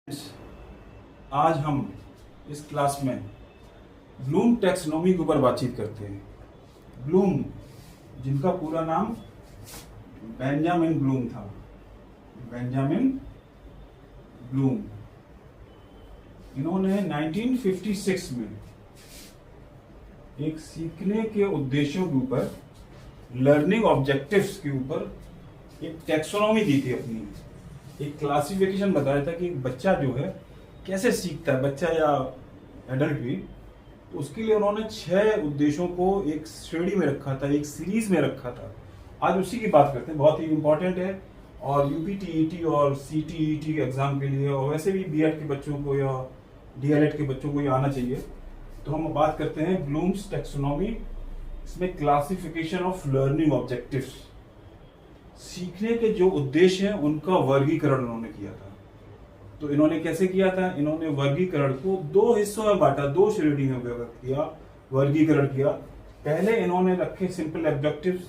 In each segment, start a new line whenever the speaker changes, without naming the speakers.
आज हम इस क्लास में ब्लूम टैक्सोनॉमी के ऊपर बातचीत करते हैं। ब्लूम, जिनका पूरा नाम बेंजामिन ब्लूम था, बेंजामिन ब्लूम, इन्होंने 1956 में एक सीखने के उद्देश्यों के ऊपर, लर्निंग ऑब्जेक्टिव्स के ऊपर एक टैक्सोनॉमी दी थी, अपनी एक क्लासिफिकेशन बताया था कि बच्चा जो है कैसे सीखता है, बच्चा या एडल्ट भी। तो उसके लिए उन्होंने 6 उद्देश्यों को एक श्रेणी में रखा था, एक सीरीज में रखा था। आज उसी की बात करते हैं, बहुत ही इंपॉर्टेंट है और यूपीटीईटी और सीटीईटी के एग्जाम के लिए, और वैसे भी बीएड के बच्चों को या डीएलएड के बच्चों को ये आना चाहिए। तो हम बात करते हैं ब्लूम्स टैक्सोनॉमी। इसमें क्लासिफिकेशन ऑफ लर्निंग ऑब्जेक्टिव्स, सीखने के जो उद्देश्य हैं उनका वर्गीकरण उन्होंने किया था। तो इन्होंने कैसे किया था? इन्होंने वर्गीकरण को 2 हिस्सों में बांटा, 2 श्रेणी में व्यक्त किया, वर्गीकरण किया। पहले इन्होंने रखे सिंपल ऑब्जेक्टिव्स,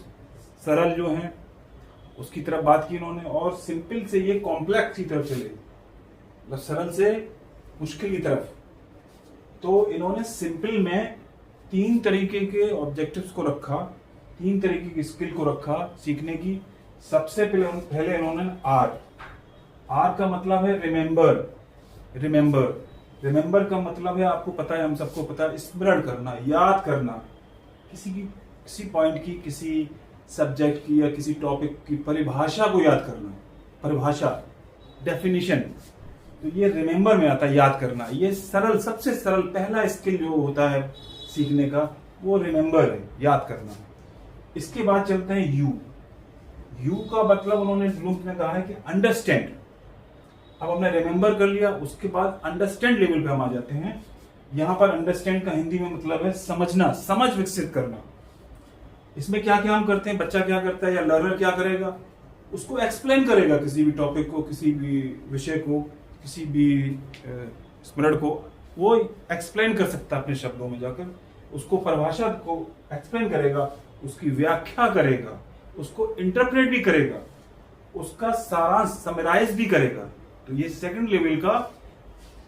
सरल जो हैं उसकी तरफ बात की इन्होंने, और सिंपल से ये कॉम्प्लेक्स की तरफ चले, मतलब सरल से मुश्किल की तरफ। तो इन्होंने सिंपल में 3 तरीके के ऑब्जेक्टिव्स को रखा, 3 तरीके की स्किल को रखा सीखने की। सबसे पहले इन्होंने आर का मतलब है रिमेंबर। रिमेंबर का मतलब है, आपको पता है, हम सबको पता है, स्मरण करना, याद करना, किसी पॉइंट की, किसी सब्जेक्ट की या किसी टॉपिक की परिभाषा को याद करना, परिभाषा, डेफिनेशन। तो ये रिमेंबर में आता है, याद करना। ये सरल, सबसे सरल पहला स्किल जो होता है सीखने का, वो रिमेंबर है, याद करना। इसके बाद चलते हैं यू का मतलब उन्होंने ब्लूम ने कहा है कि अंडरस्टैंड। अब हमने रिमेंबर कर लिया, उसके बाद अंडरस्टैंड लेवल पे हम आ जाते हैं। यहां पर अंडरस्टैंड का हिंदी में मतलब है समझना, समझ विकसित करना। इसमें क्या क्या हम करते हैं, बच्चा क्या करता है या लर्नर क्या करेगा, उसको एक्सप्लेन करेगा, किसी भी टॉपिक को, किसी भी विषय को, किसी भी स्मरण को वो एक्सप्लेन कर सकता है अपने शब्दों में जाकर, उसको परिभाषा को एक्सप्लेन करेगा, उसकी व्याख्या करेगा, उसको इंटरप्रेट भी करेगा, उसका सारांश समराइज भी करेगा। तो ये सेकंड लेवल का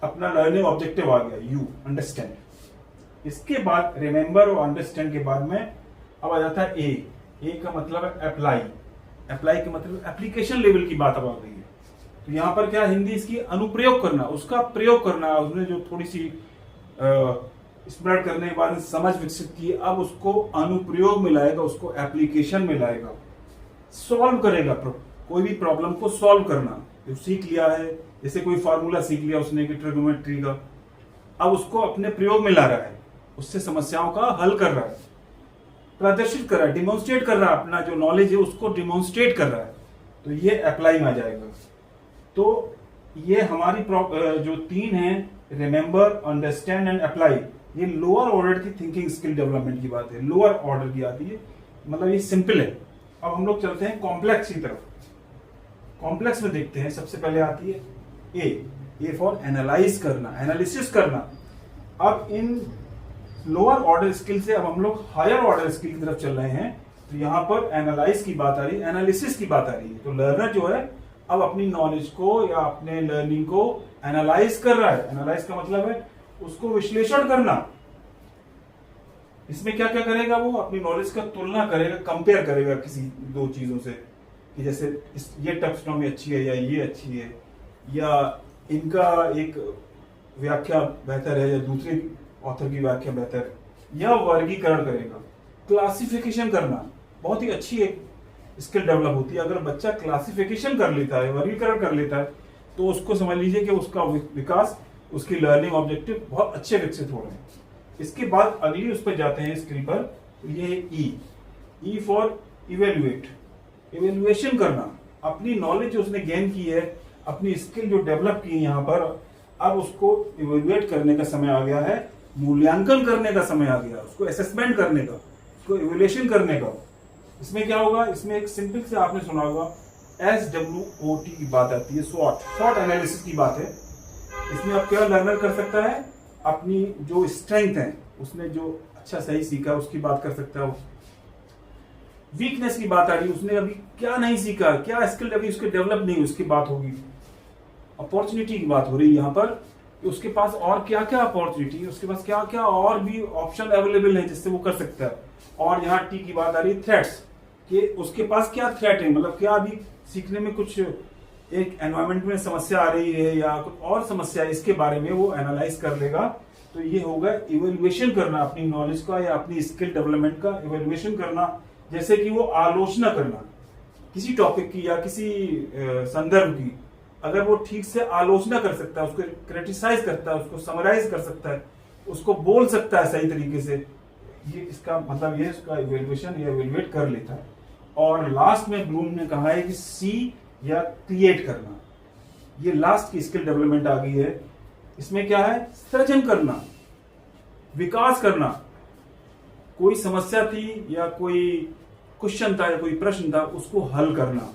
अपना लर्निंग ऑब्जेक्टिव आ गया, यू, अंडरस्टैंड। इसके बाद रिमेंबर और अंडरस्टैंड के बाद में अब आ जाता है ए का मतलब है अप्लाई। अप्लाई का मतलब एप्लीकेशन लेवल की बात अब आ गई है। तो यहां पर क्या हिंदी इसकी, अनुप्रयोग करना, उसका प्रयोग करना। उसने जो थोड़ी सी स्मरण करने के बाद समझ विकसित की, अब उसको अनुप्रयोग में लाएगा, उसको एप्लीकेशन में लाएगा, सॉल्व करेगा, कोई भी प्रॉब्लम को सॉल्व करना। जो सीख लिया है, जैसे कोई फार्मूला सीख लिया उसने कि ट्रिगोनोमेट्री का, अब उसको अपने प्रयोग में ला रहा है, उससे समस्याओं का हल कर रहा है, प्रदर्शित कर रहा है, डिमोन्स्ट्रेट कर रहा है, अपना जो नॉलेज है उसको डिमोन्स्ट्रेट कर रहा है। तो ये अप्लाई में आ जाएगा। तो ये हमारी जो 3 है, रिमेंबर, अंडरस्टैंड एंड अप्लाई, ये लोअर ऑर्डर की थिंकिंग स्किल डेवलपमेंट की बात है, लोअर ऑर्डर की आती है, मतलब ये सिंपल है। अब हम लोग चलते हैं कॉम्प्लेक्स की तरफ। कॉम्प्लेक्स में देखते हैं, सबसे पहले आती है ए फॉर एनालाइज करना, एनालिसिस करना। अब इन लोअर ऑर्डर स्किल से अब हम लोग हायर ऑर्डर स्किल की तरफ चल रहे हैं। तो यहां पर एनालाइज की बात आ रही है, एनालिसिस की बात आ रही है। तो लर्नर जो है अब अपनी नॉलेज को या अपने लर्निंग को एनालाइज कर रहा है। एनालाइज का मतलब है उसको विश्लेषण करना। इसमें क्या क्या करेगा, वो अपनी नॉलेज का तुलना करेगा, कंपेयर करेगा किसी 2 चीजों से, कि जैसे ये टैक्सोनॉमी अच्छी है या ये अच्छी है, या इनका एक व्याख्या बेहतर है या दूसरे ऑथर की व्याख्या बेहतर है, या वर्गीकरण करेगा। क्लासिफिकेशन करना बहुत ही अच्छी एक स्किल डेवलप होती है। अगर बच्चा क्लासिफिकेशन कर लेता है, वर्गीकरण कर लेता है, तो उसको समझ लीजिए कि उसका विकास, उसकी लर्निंग ऑब्जेक्टिव बहुत अच्छे विकसित हो रहे हैं। इसके बाद अगली उस पर जाते हैं स्किल पर, तो ये ई फॉर इवेल्युएट, इवेल्युएशन करना। अपनी नॉलेज जो उसने गेन की है, अपनी स्किल जो डेवलप की है यहाँ पर, अब उसको इवेल्युएट करने का समय आ गया है, मूल्यांकन करने का समय आ गया, उसको असेसमेंट करने का, उसको इवेल्युएशन करने का। इसमें क्या होगा, इसमें एक सिंपल से आपने सुना होगा SWOT की बात आती है, स्वॉट एनालिसिस की बात है। इसमें अब क्या लर्नर कर सकता है, अपनी जो स्ट्रेंथ है, उसने जो अच्छा सही सीखा उसकी बात कर सकता है। वीकनेस की बात आ रही है, उसने अभी क्या नहीं सीखा, क्या स्किल अभी उसके डेवलप नहीं, उसकी बात होगी। अपॉर्चुनिटी की बात हो रही है यहाँ पर कि उसके पास और क्या क्या अपॉर्चुनिटी है, उसके पास क्या क्या और भी ऑप्शन अवेलेबल है जिससे वो कर सकता है। और यहाँ टी की बात आ रही है थ्रेट्स, कि उसके पास क्या थ्रेट है, मतलब क्या अभी सीखने में कुछ एक एनवायरमेंट में समस्या आ रही है या कुछ और समस्या है, इसके बारे में वो एनालाइज कर लेगा। तो ये होगा इवेल्युएशन करना अपनी नॉलेज का या अपनी स्किल डेवलपमेंट का इवेल्युएशन करना। जैसे कि वो आलोचना करना किसी टॉपिक की या किसी संदर्भ की, अगर वो ठीक से आलोचना कर सकता है, उसको क्रिटिसाइज करता है, उसको समराइज कर सकता है, उसको बोल सकता है सही तरीके से, ये इसका मतलब ये इसका इवेल्युएशन या इवेल्युएट कर लेता है। और लास्ट में ब्लूम ने कहा है कि सी या क्रिएट करना, ये लास्ट की स्किल डेवलपमेंट आ गई है। इसमें क्या है, सृजन करना, विकास करना। कोई समस्या थी या कोई क्वेश्चन था या कोई प्रश्न था, उसको हल करना,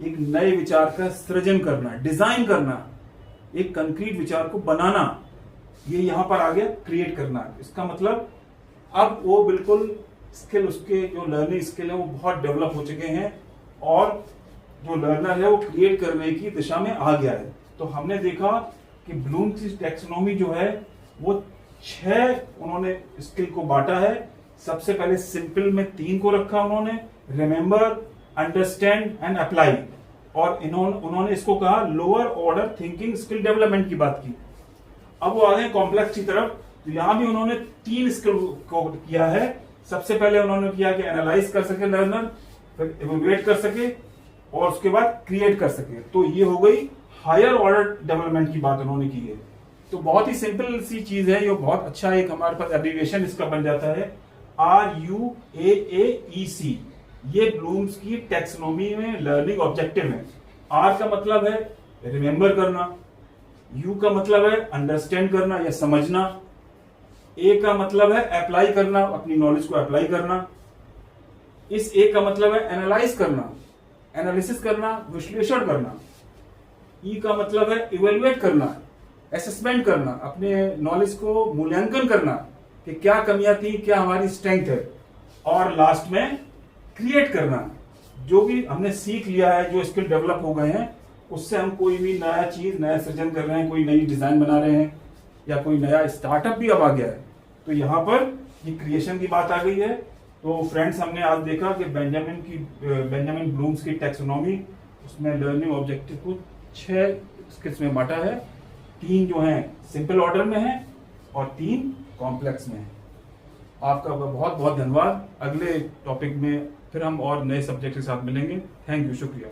एक नए विचार का सृजन करना, डिजाइन करना, एक कंक्रीट विचार को बनाना, ये यहां पर आ गया क्रिएट करना। इसका मतलब अब वो बिल्कुल स्किल, उसके जो लर्निंग स्किल है वो बहुत डेवलप हो चुके हैं और जो लर्नर है वो क्रिएट करने की दिशा में आ गया है। तो हमने देखा कि ब्लूम की टैक्सोनॉमी जो है वो 6 उन्होंने स्किल को बांटा है। सबसे पहले सिंपल में 3 को रखा उन्होंने, रिमेंबर, अंडरस्टैंड एंड अप्लाई। और उन्होंने इसको कहा lower order thinking skill development की बात की। अब वो आ गए कॉम्प्लेक्स की तरफ, तो यहां भी उन्होंने 3 स्किल को किया है। सबसे पहले उन्होंने किया कि एनालाइज कर सके लर्नर, फिर इवेल्युएट कर सके और उसके बाद क्रिएट कर सके। तो ये हो गई हायर ऑर्डर डेवलपमेंट की बात उन्होंने की है। तो बहुत ही सिंपल सी चीज है, ये बहुत अच्छा एक हमारे पास एब्रिविएशन इसका बन जाता है RUAAEC। ये ब्लूम्स की टैक्सोनॉमी में लर्निंग ऑब्जेक्टिव है। R का मतलब है रिमेंबर करना, U का मतलब है अंडरस्टैंड करना या समझना, A का मतलब है अप्लाई करना, अपनी नॉलेज को अप्लाई करना, इस A का मतलब है एनालाइज करना, एनालिसिस करना, विश्लेषण करना, E का मतलब है इवेल्युएट करना, असेसमेंट करना, अपने नॉलेज को मूल्यांकन करना कि क्या कमियां थी, क्या हमारी स्ट्रेंथ है, और लास्ट में क्रिएट करना। जो भी हमने सीख लिया है, जो स्किल डेवलप हो गए हैं, उससे हम कोई भी नया चीज, नया सृजन कर रहे हैं, कोई नई डिजाइन बना रहे हैं या कोई नया स्टार्टअप भी अब आ गया है। तो यहाँ पर ये क्रिएशन की बात आ गई है। तो फ्रेंड्स, हमने आज देखा कि बेंजामिन ब्लूम्स की टैक्सोनॉमी, उसमें लर्निंग ऑब्जेक्टिव को 6 स्किल्स में बांटा है। 3 जो हैं सिंपल ऑर्डर में है और 3 कॉम्प्लेक्स में है। आपका बहुत बहुत धन्यवाद। अगले टॉपिक में फिर हम और नए सब्जेक्ट के साथ मिलेंगे। थैंक यू, शुक्रिया।